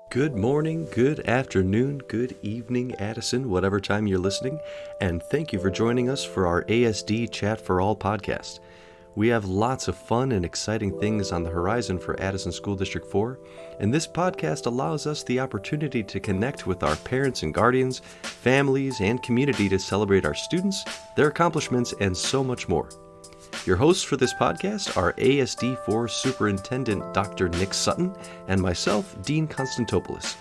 Good morning, good afternoon, good evening, Addison, whatever time you're listening, and thank you for joining us for our ASD Chat for All podcast. We have lots of fun and exciting things on the horizon for Addison School District 4, and this podcast allows us the opportunity to connect with our parents and guardians, families, and community to celebrate our students, their accomplishments, and so much more. Your hosts for this podcast are ASD4 Superintendent Dr. Nick Sutton and myself, Dean Constantopoulos.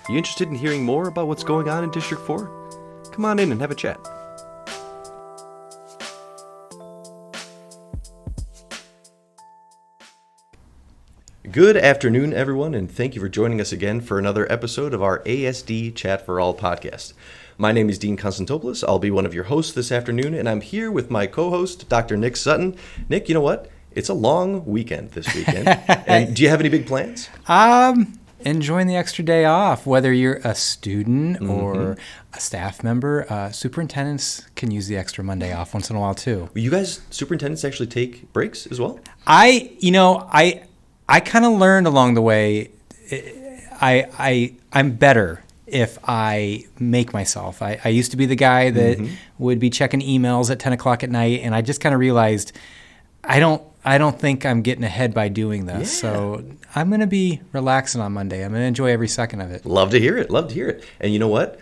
You interested in hearing more about what's going on in District 4? Come on in and have a chat. Good afternoon, everyone, and thank you for joining us again for another episode of our ASD Chat for All podcast. My name is Dean Constantopoulos. I'll be one of your hosts this afternoon, and I'm here with my co-host, Dr. Nick Sutton. Nick, you know what? It's a long weekend this weekend. And do you have any big plans? Enjoying the extra day off, whether you're a student or a staff member. Superintendents can use the extra Monday off once in a while, too. You guys, superintendents, actually take breaks as well? I kind of learned along the way, I'm better if I make myself. I used to be the guy that would be checking emails at 10 o'clock at night, and I just kind of realized I don't think I'm getting ahead by doing this. Yeah. So I'm going to be relaxing on Monday. I'm going to enjoy every second of it. Love to hear it. And you know what?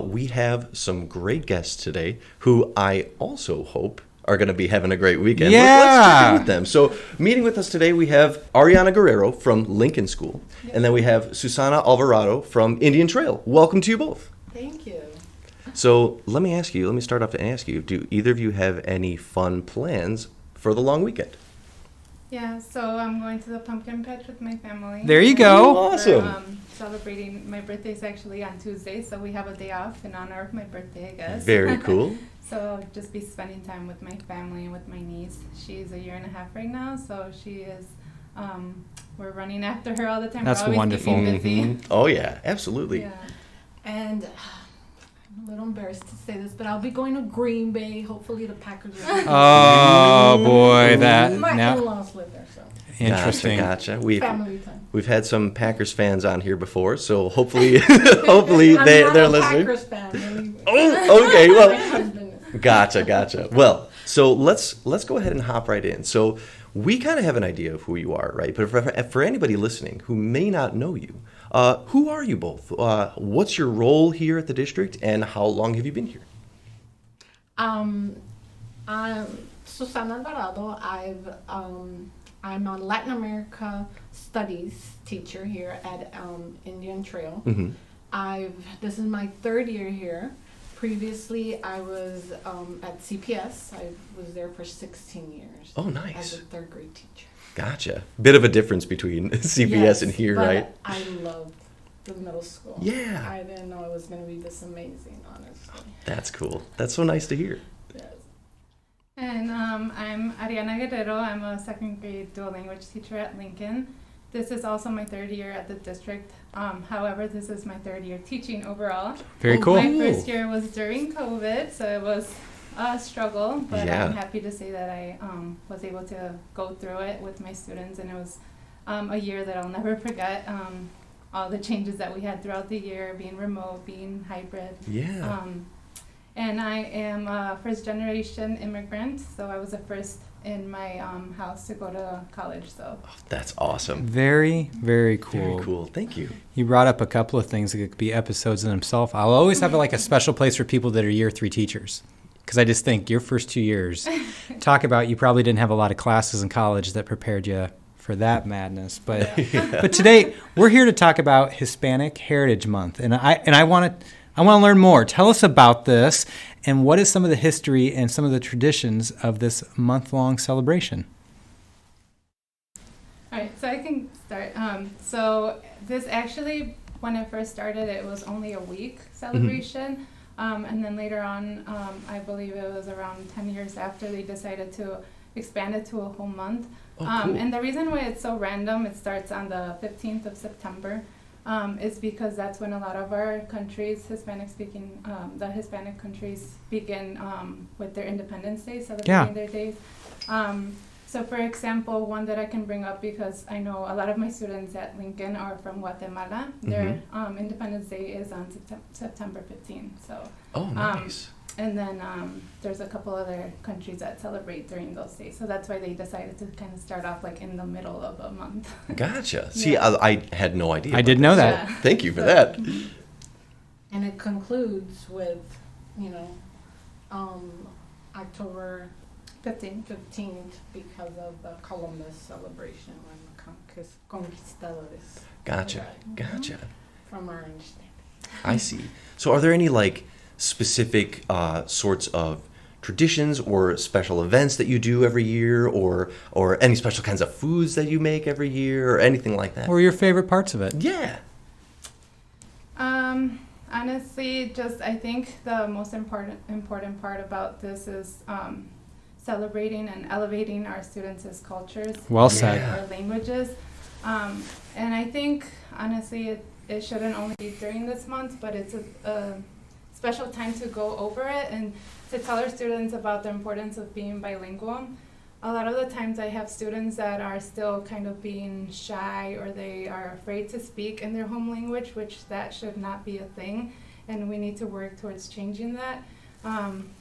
We have some great guests today who I also hope are going to be having a great weekend. Yeah. Let's check in with them. So meeting with us today, we have Ariana Guerrero from Lincoln School, and then we have Susana Alvarado from Indian Trail. Welcome to you both. Thank you. So let me start off and ask you, do either of you have any fun plans for the long weekend? Yeah, so I'm going to the pumpkin patch with my family. There you go. Awesome. We're, celebrating, my birthday's actually on Tuesday, so we have a day off in honor of my birthday, I guess. Very cool. So I'll just be spending time with my family and with my niece. She's a year and a half right now, so she is, we're running after her all the time. That's we're always wonderful. keeping busy. Oh, yeah, absolutely. Yeah. And I'm a little embarrassed to say this, but I'll be going to Green Bay. Hopefully the Packers are Oh, boy. my in-laws live there, so. Interesting. Gotcha. Family time. We've had some Packers fans on here before, so hopefully they're listening. Packers fan. Oh, okay. Well, My husband is. Gotcha. Well, so let's go ahead and hop right in. So we kind of have an idea of who you are, right? But for anybody listening who may not know you, who are you both? What's your role here at the district, and how long have you been here? I'm Susana Alvarado. I'm a Latin America Studies teacher here at Indian Trail. This is my third year here. Previously, I was at CPS. I was there for 16 years. Oh, nice. As a third grade teacher. Gotcha. Bit of a difference between CPS and here, but right? I loved the middle school. Yeah. I didn't know it was going to be this amazing, honestly. That's cool. That's so nice to hear. Yes. And I'm Ariana Guerrero. I'm a second grade dual language teacher at Lincoln. This is also my third year at the district. However, this is my third year teaching overall. Very cool. My first year was during COVID, so it was a struggle, but Yeah. I'm happy to say that I was able to go through it with my students, and it was a year that I'll never forget. All the changes that we had throughout the year, being remote, being hybrid. Yeah. And I am a first-generation immigrant, so I was the first in my house to go to college. So That's awesome. Very, very cool. Very cool. Thank you. You brought up a couple of things that could be episodes in themselves. I'll always have like a special place for people that are year 3 teachers, because I just think your first 2 years, talk about you probably didn't have a lot of classes in college that prepared you for that madness. But but today we're here to talk about Hispanic Heritage Month, and I want to learn more. Tell us about this, and what is some of the history and some of the traditions of this month-long celebration? all right, so I can start. So this actually, when it first started, it was only a week celebration. And then later on, I believe it was around 10 years after, they decided to expand it to a whole month. Cool. And the reason why it's so random, it starts on the 15th of September, is because that's when a lot of our countries, Hispanic-speaking, the Hispanic countries begin with their Independence Day, celebrating their days. So for example, one that I can bring up, because I know a lot of my students at Lincoln are from Guatemala. Their Independence Day is on September 15th. So, Oh, nice. and then there's a couple other countries that celebrate during those days. So that's why they decided to kind of start off like in the middle of a month. Gotcha. See, Yeah. I had no idea. I about didn't know that. Yeah. Thank you for that. And it concludes with, October 15th because of the Columbus celebration when the conquistadores Gotcha. arrived, Gotcha. from our understanding. I see. So are there any like specific sorts of traditions or special events that you do every year, or any special kinds of foods that you make every year, or anything like that? What were your favorite parts of it? Yeah. Honestly, I think the most important part about this is celebrating and elevating our students' cultures. Well and said. Our languages. And I think, honestly, it shouldn't only be during this month, but it's a special time to go over it and to tell our students about the importance of being bilingual. A lot of the times I have students that are still kind of being shy, or they are afraid to speak in their home language, which that should not be a thing, and we need to work towards changing that.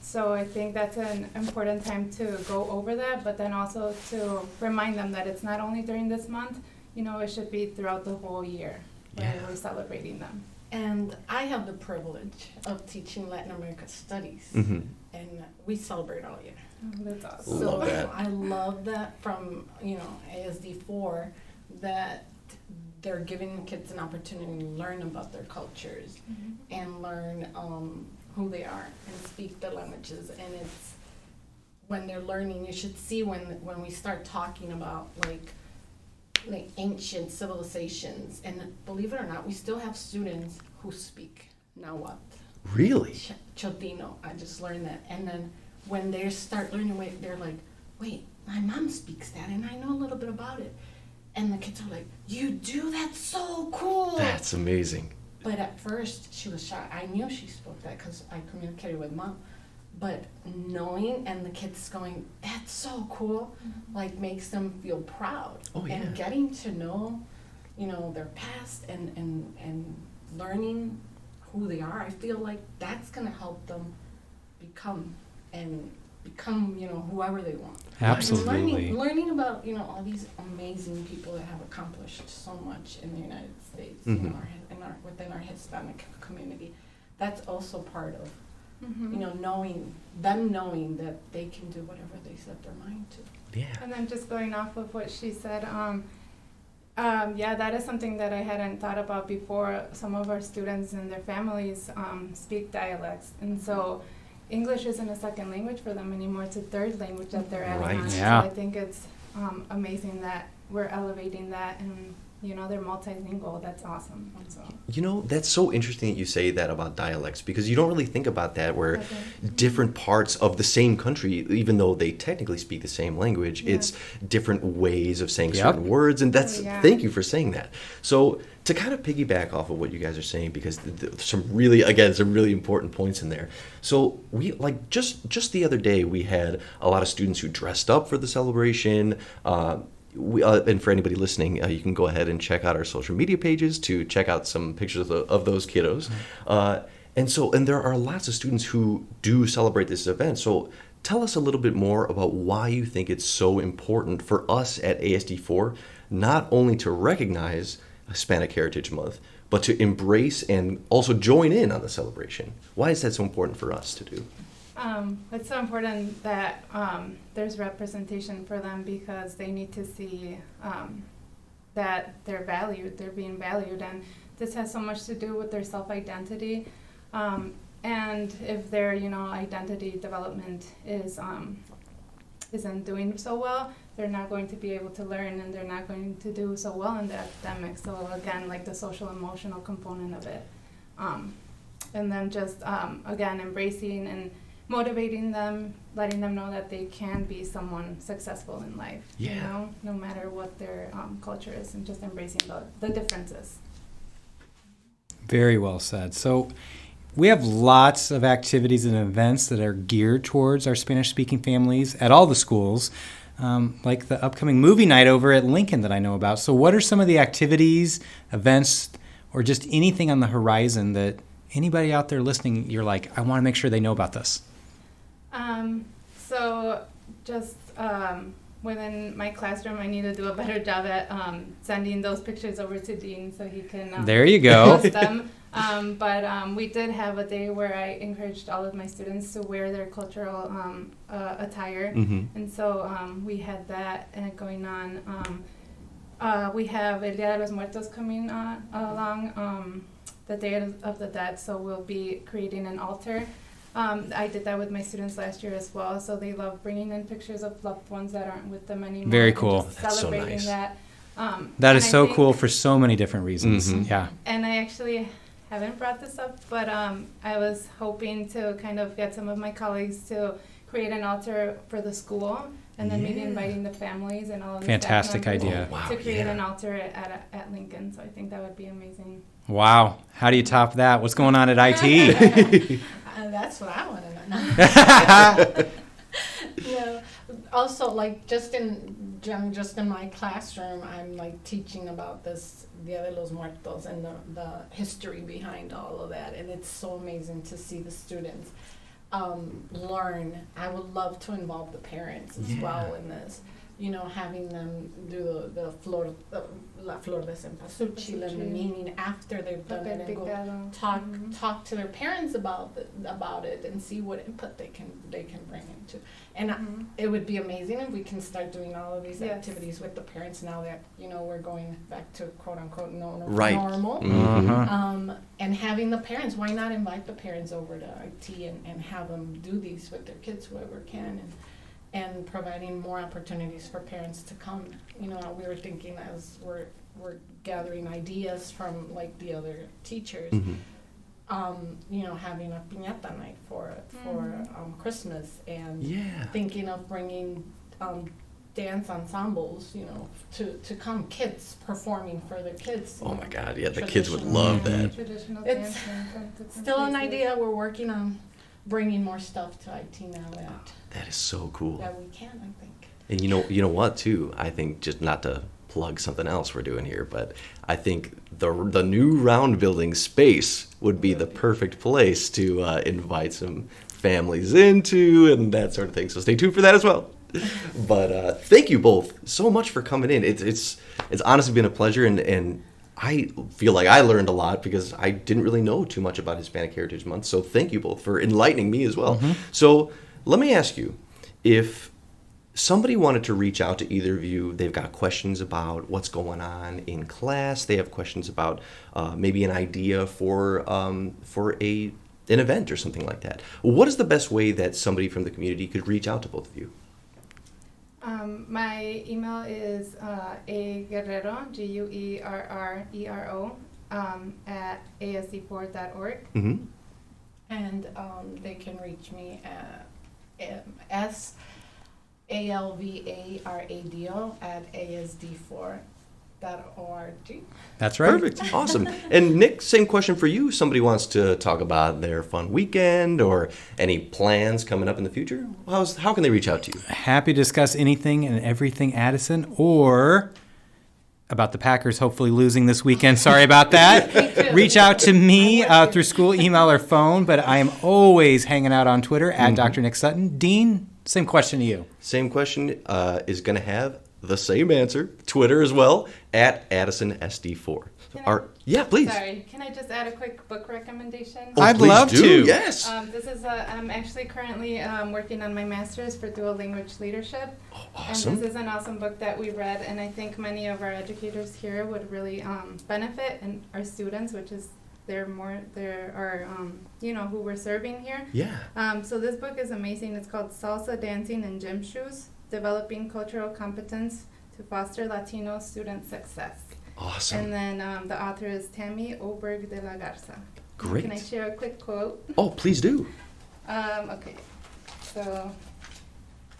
So I think that's an important time to go over that, but then also to remind them that it's not only during this month, it should be throughout the whole year when Yeah. we're celebrating them. And I have the privilege of teaching Latin America studies, Mm-hmm. and we celebrate all year. Oh, that's awesome. So Love that. I love that from ASD4 that they're giving the kids an opportunity to learn about their cultures and learn who they are and speak the languages. And it's when they're learning, you should see when we start talking about like ancient civilizations, and believe it or not, we still have students who speak Nahuatl. Really? Chotino, I just learned that. And then when they start learning, they're like, wait, my mom speaks that and I know a little bit about it. And the kids are like, you do? That's so cool. That's amazing. But at first, she was shy. I knew she spoke that because I communicated with mom. But knowing and the kids going, that's so cool, like makes them feel proud. Oh, yeah. And getting to know, their past and learning who they are, I feel like that's going to help them become, whoever they want. Absolutely. And learning about, all these amazing people that have accomplished so much in the United States, Mhm. within our Hispanic community. That's also part of, Mhm. knowing that they can do whatever they set their mind to. Yeah. And then just going off of what she said, yeah, that is something that I hadn't thought about before. Some of our students and their families speak dialects, and so English isn't a second language for them anymore. It's a third language that they're adding Right. on. Yeah. So I think it's amazing that we're elevating that, and they're multilingual. That's awesome. So. That's so interesting that you say that about dialects, because you don't really think about that, where Okay. different parts of the same country, even though they technically speak the same language, Yeah. it's different ways of saying Yep. certain words, and that's, Oh, yeah. thank you for saying that. So to kind of piggyback off of what you guys are saying, because some really important points in there. So we, like, just the other day, we had a lot of students who dressed up for the celebration. And for anybody listening, you can go ahead and check out our social media pages to check out some pictures of those kiddos. And there are lots of students who do celebrate this event. So tell us a little bit more about why you think it's so important for us at ASD4, not only to recognize Hispanic Heritage Month, but to embrace and also join in on the celebration. Why is that so important for us to do? It's so important that there's representation for them, because they need to see that they're valued, they're being valued, and this has so much to do with their self-identity. And if their, identity development isn't doing so well, they're not going to be able to learn, and they're not going to do so well in the academics. So again, like the social emotional component of it. And then just, again, embracing and motivating them, letting them know that they can be someone successful in life, Yeah. no matter what their culture is, and just embracing the differences. Very well said. So we have lots of activities and events that are geared towards our Spanish-speaking families at all the schools. like the upcoming movie night over at Lincoln that I know about. So what are some of the activities, events, or just anything on the horizon that anybody out there listening, you're like, I want to make sure they know about this? So just within my classroom, I need to do a better job at sending those pictures over to Dean so he can there you go. post them. But we did have a day where I encouraged all of my students to wear their cultural attire. Mm-hmm. And so we had that going on. We have El Día de los Muertos coming along, the Day of the Dead, so we'll be creating an altar. I did that with my students last year as well, so they love bringing in pictures of loved ones that aren't with them anymore. Very and cool. just That's so celebrating nice. that. That is and I so think- cool for so many different reasons. Mhm. Yeah. And I actually haven't brought this up, but I was hoping to kind of get some of my colleagues to create an altar for the school, and then maybe Yeah. inviting the families and all of the Fantastic staff members idea. Oh, wow, to create yeah. an altar at Lincoln. So I think that would be amazing. Wow. How do you top that? What's going on at IT? That's what I want to know. Yeah. Also, like just in my classroom, I'm like teaching about this Dia de los Muertos and the history behind all of that, and it's so amazing to see the students learn. I would love to involve the parents as well in this. You know, having them do the La Flor de Cempasúchil and the meaning after they've done it, and go talk to their parents about it and see what input they can bring into. And it would be amazing if we can start doing all of these activities with the parents now that we're going back to quote unquote normal. Mm-hmm. And having the parents, why not invite the parents over to IT and have them do these with their kids, whoever can, and providing more opportunities for parents to come. We were thinking as we're gathering ideas from like the other teachers, having a piñata night for Christmas, and thinking of bringing dance ensembles, to come, kids performing for their kids. Oh my God, yeah, the kids would love that. Traditional It's dance. Still an idea. We're working on bringing more stuff to IT now That is so cool. that we can, I think. And you know what too? I think, just not to plug something else we're doing here, but I think the new round building space would be the perfect place to invite some families into and that sort of thing. So stay tuned for that as well. But thank you both so much for coming in. It's honestly been a pleasure, and I feel like I learned a lot because I didn't really know too much about Hispanic Heritage Month. So thank you both for enlightening me as well. Mm-hmm. So let me ask you, if somebody wanted to reach out to either of you, they've got questions about what's going on in class, they have questions about maybe an idea for an event or something like that, what is the best way that somebody from the community could reach out to both of you? My email is Guerrero, Guerrero, at ASD4.org. Mm-hmm. And they can reach me at SALVARADO at ASD4.org. That's right. Perfect. Awesome. And Nick, same question for you. Somebody wants to talk about their fun weekend or any plans coming up in the future. How can they reach out to you? Happy to discuss anything and everything Addison, or about the Packers hopefully losing this weekend. Sorry about that. Reach out to me through school, email, or phone, but I am always hanging out on Twitter at Dr. Nick Sutton. Dean, same question to you. Same question is going to have the same answer. Twitter as well, at AddisonSD4. Yeah, please. Sorry, can I just add a quick book recommendation? I'd Please love do. to. Yes. This is I'm actually currently working on my master's for dual language leadership. Oh, awesome. And this is an awesome book that we read, and I think many of our educators here would really benefit, and our students, which is who we're serving here. Yeah. So this book is amazing. It's called Salsa, Dancing in Gym Shoes, Developing Cultural Competence to Foster Latino Student Success. Awesome. And then the author is Tammy Oberg de la Garza. Great. Can I share a quick quote? Oh, please do. Okay. So,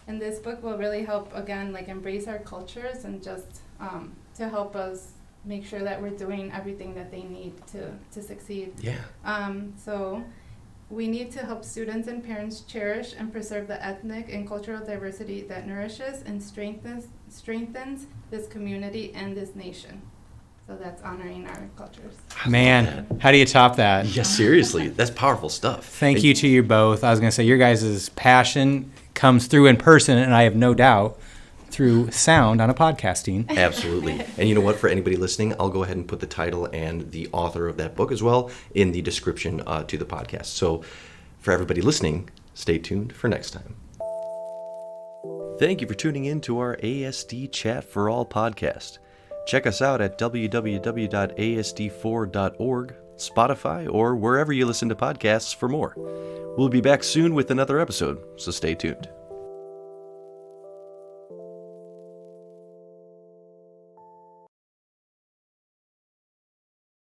and this book will really help, again, like embrace our cultures and just to help us make sure that we're doing everything that they need to succeed. Yeah. So We need to help students and parents cherish and preserve the ethnic and cultural diversity that nourishes and strengthens this community and this nation. So that's honoring our cultures. Man, how do you top that? Yeah, seriously, that's powerful stuff. Thank you to you both. I was going to say, your guys' passion comes through in person, and I have no doubt through sound on a podcasting. Absolutely. And you know what? For anybody listening, I'll go ahead and put the title and the author of that book as well in the description to the podcast. So for everybody listening, stay tuned for next time. Thank you for tuning in to our ASD Chat for All podcast. Check us out at www.asd4.org, Spotify, or wherever you listen to podcasts for more. We'll be back soon with another episode, so stay tuned.